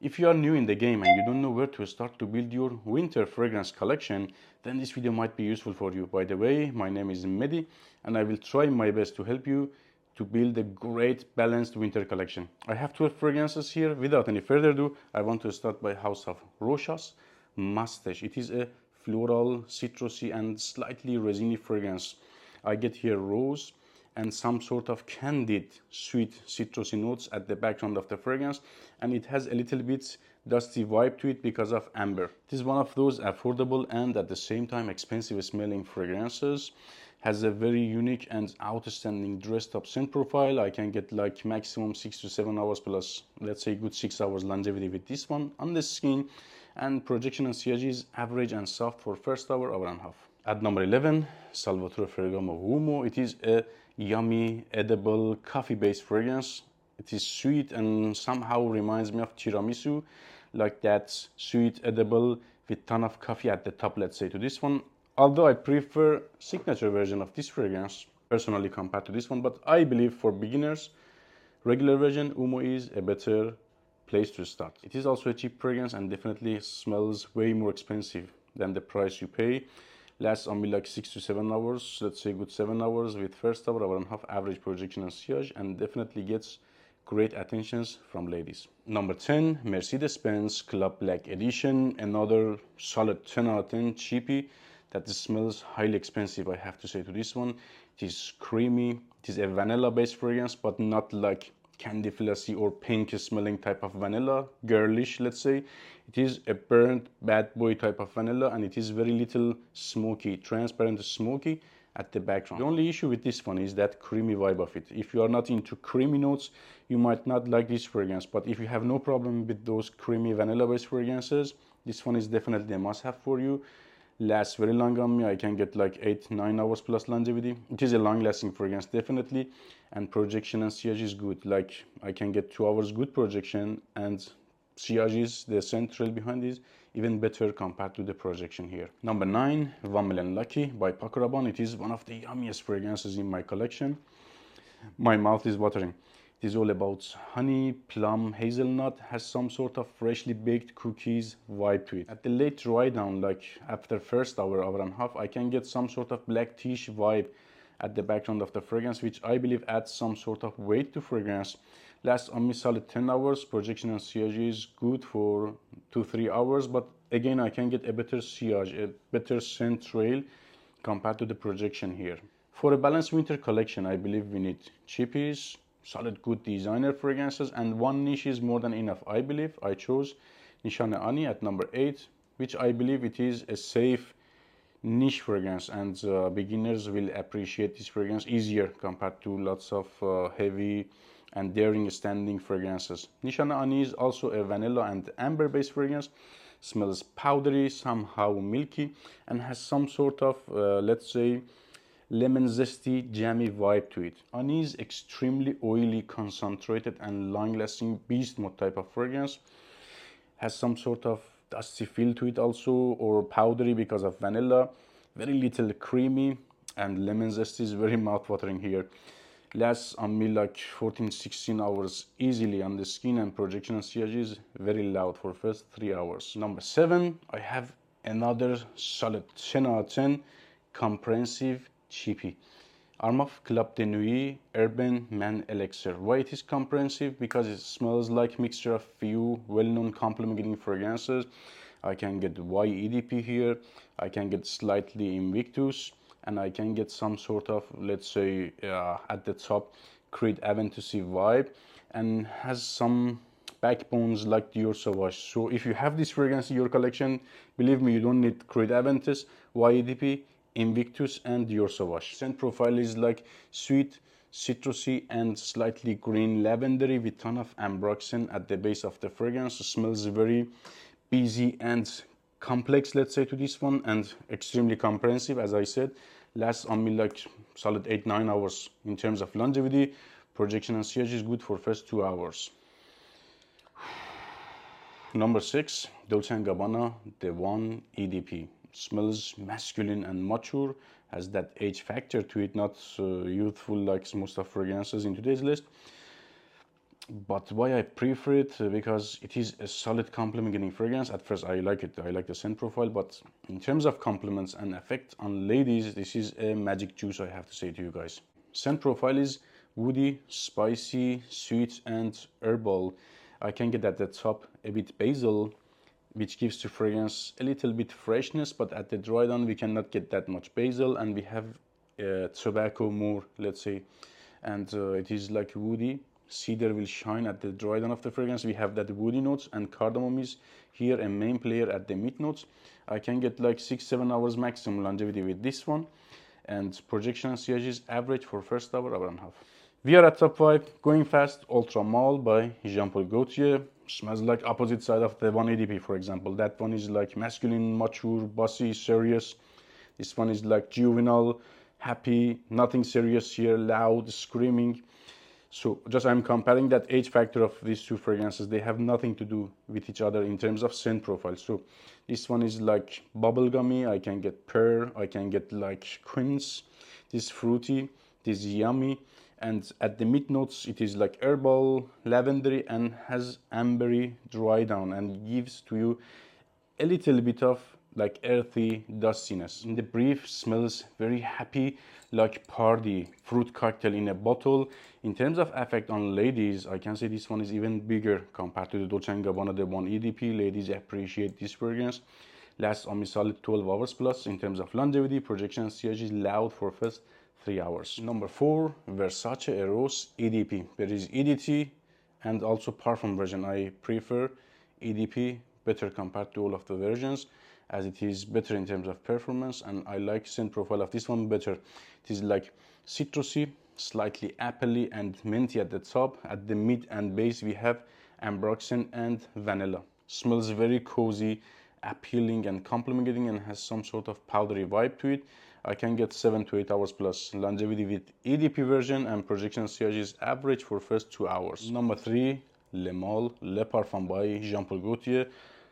If you are new in the game and you don't know where to start to build your winter fragrance collection, then this video might be useful for you. By the way, my name is Mehdi and I will try my best to help you to build a great balanced winter collection. I have 12 fragrances here. Without any further ado, I want to start by House of Rosas Mustache. It is a floral, citrusy and slightly resiny fragrance. I get here rose and some sort of candied sweet citrusy notes at the background of the fragrance, and it has a little bit dusty vibe to it because of amber. It is one of those affordable and at the same time expensive smelling fragrances. Has a very unique and outstanding dressed up scent profile. I can get like maximum 6 to 7 hours plus, let's say, good 6 hours longevity with this one on the skin, and projection and sillage is average and soft for first hour and a half. At number 11, Salvatore Ferragamo Humo. It is a yummy, edible, coffee-based fragrance. It is sweet and somehow reminds me of tiramisu, like that sweet, edible, with ton of coffee at the top, let's say, to this one. Although I prefer signature version of this fragrance, personally, compared to this one, but I believe for beginners, regular version, Humo is a better place to start. It is also a cheap fragrance and definitely smells way more expensive than the price you pay. Lasts only like 6 to 7 hours, let's say good 7 hours with first hour and a half average projection and sillage, and definitely gets great attentions from ladies. Number 10, Mercedes-Benz Club Black Edition, another solid 10 out of 10 cheapie that smells highly expensive, I have to say, to this one. It is creamy, it is a vanilla based fragrance, but not like candy flossy or pink smelling type of vanilla, girlish, let's say. It is a burnt bad boy type of vanilla, and it is very little smoky, transparent smoky at the background. The only issue with this one is that creamy vibe of it. If you are not into creamy notes, you might not like this fragrance, but if you have no problem with those creamy vanilla based fragrances, this one is definitely a must have for you. Lasts very long on me. I can get like 8-9 hours plus longevity. It is a long lasting fragrance definitely, and projection and sillage is good. Like I can get 2 hours good projection, and sillage is the central behind is even better compared to the projection here. Number 9, Vom Lucky by Paco Rabanne. It is one of the yummiest fragrances in my collection. My mouth is watering. It is all about honey, plum, hazelnut, has some sort of freshly baked cookies vibe to it. At the late dry down, like after first hour and a half, I can get some sort of black tea vibe at the background of the fragrance, which I believe adds some sort of weight to fragrance. Lasts only solid 10 hours. Projection and sillage is good for 2-3 hours, but again, I can get a better sillage, a better scent trail compared to the projection here. For a balanced winter collection, I believe we need cheapies, solid good designer fragrances, and one niche is more than enough. I believe I chose Nishana Ani at number 8, which I believe it is a safe niche fragrance, and beginners will appreciate this fragrance easier compared to lots of heavy and daring standing fragrances. Nishana Ani is also a vanilla and amber based fragrance. Smells powdery, somehow milky, and has some sort of let's say lemon zesty jammy vibe to it. Ani is extremely oily, concentrated and long-lasting beast mode type of fragrance. Has some sort of dusty feel to it also, or powdery because of vanilla. Very little creamy, and lemon zest is very mouth-watering here. Lasts on me like 14-16 hours easily on the skin, and projection and sillage is very loud for first 3 hours. Number 7, I have another solid 10 out of 10 comprehensive cheapie. Armaf Club de Nuit Urban Man Elixir. Why it is comprehensive? Because it smells like mixture of few well-known complementing fragrances. I can get Y EDP here, I can get slightly Invictus, and I can get some sort of, let's say, at the top, Creed Aventussy vibe, and has some backbones like Dior Sauvage. So if you have this fragrance in your collection, believe me, you don't need Creed Aventus, YEDP, Invictus, and Dior Sauvage. Scent profile is like sweet, citrusy, and slightly green lavendery with ton of ambroxan at the base of the fragrance. It smells very busy and complex, let's say, to this one, and extremely comprehensive, as I said. Lasts on me like solid 8-9 hours in terms of longevity. Projection and sillage is good for first 2 hours. Number 6, Dolce & Gabbana The One EDP. Smells masculine and mature, has that age factor to it, not youthful like most of fragrances in today's list. But why I prefer it? Because it is a solid complementing fragrance. At first I like it, I like the scent profile, but in terms of compliments and effect on ladies, this is a magic juice, I have to say to you guys. Scent profile is woody, spicy, sweet and herbal. I can get at the top a bit basil, which gives to fragrance a little bit freshness, but at the dry down we cannot get that much basil, and we have tobacco more, let's say, and it is like woody. Cedar will shine at the dry down of the fragrance. We have that woody notes, and cardamom is here a main player at the mid notes. I can get like 6-7 hours maximum longevity with this one, and projection and sillage is average for first hour and a half. We are at top 5, Going Fast Ultra Male by Jean-Paul Gaultier. Smells like opposite side of the one EDP, for example. That one is like masculine, mature, bossy, serious. This one is like juvenile, happy, nothing serious here, loud, screaming. So just I'm comparing that age factor of these two fragrances. They have nothing to do with each other in terms of scent profile. So this one is like bubblegummy. I can get pear. I can get like quince. This fruity. This yummy. And at the mid notes, it is like herbal, lavendery, and has ambery dry down and gives to you a little bit of like earthy dustiness. In the brief, smells very happy, like party, fruit cocktail in a bottle. In terms of effect on ladies, I can say this one is even bigger compared to the Dolce & Gabbana, the one EDP. Ladies appreciate this fragrance. Lasts on me solid 12 hours plus. In terms of longevity, projection sillage is loud for first 3 hours. Number 4, Versace AOS EDP. There is EDT and also parfum version. I prefer EDP better compared to all of the versions, as it is better in terms of performance, and I like scent profile of this one better. It is like citrusy, slightly appley and minty at the top. At the mid and base we have ambroxan and vanilla. Smells very cozy, appealing and complimenting, and has some sort of powdery vibe to it. I can get 7 to 8 hours plus longevity with EDP version, and projection sillage is average for first 2 hours. Number 3, Le Male Le Parfum by Jean-Paul Gaultier.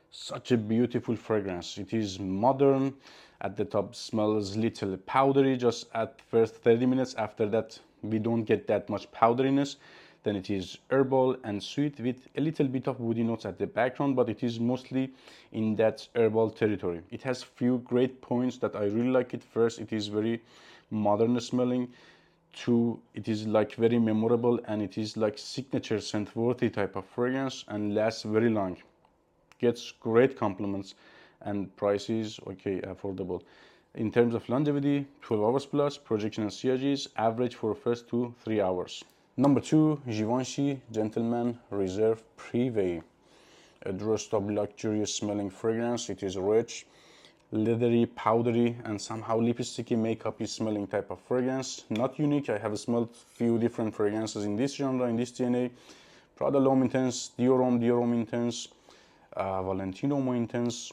Such a beautiful fragrance. It is modern. At the top smells little powdery just at first 30 minutes. After that we don't get that much powderiness. Then it is herbal and sweet with a little bit of woody notes at the background, but it is mostly in that herbal territory. It has few great points that I really like it. First, it is very modern smelling. 2, it is like very memorable, and it is like signature scent worthy type of fragrance and lasts very long. Gets great compliments, and price is okay, affordable. In terms of longevity, 12 hours plus. Projection and sillage is average for first 2-3 hours. Number 2, Givenchy Gentleman Reserve Privé. A doorstop luxurious smelling fragrance. It is rich, leathery, powdery, and somehow lipsticky, makeup-y smelling type of fragrance. Not unique. I have smelled few different fragrances in this genre, in this DNA. Prada L'Homme Intense, Dior Intense, Valentino Mo Intense.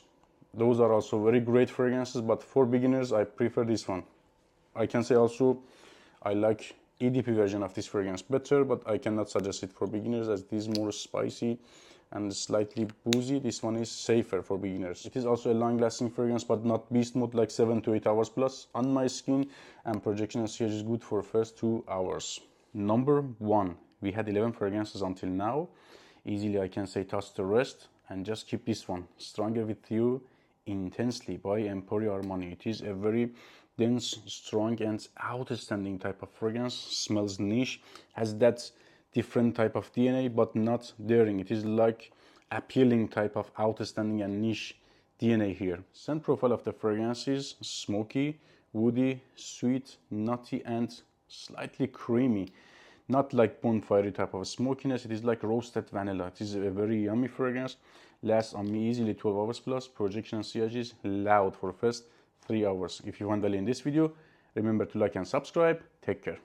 Those are also very great fragrances, but for beginners I prefer this one. I can say also I like EDP version of this fragrance better, but I cannot suggest it for beginners as it is more spicy and slightly boozy. This one is safer for beginners. It is also a long-lasting fragrance, but not beast mode, like 7 to 8 hours plus on my skin, and projection and sillage is good for first 2 hours. Number 1, we had 11 fragrances until now. Easily I can say toss the rest and just keep this one, Stronger With You Intensely by Emporio Armani. It is a very dense, strong and outstanding type of fragrance. Smells niche, has that different type of DNA, but not daring. It is like appealing type of outstanding and niche DNA here. Scent profile of the fragrance is smoky, woody, sweet, nutty and slightly creamy. Not like bonfire type of smokiness. It is like roasted vanilla. It is a very yummy fragrance. Lasts on me easily 12 hours plus. Projection and sillage is loud for first 3 hours. If you want value in this video, remember to like and subscribe. Take care.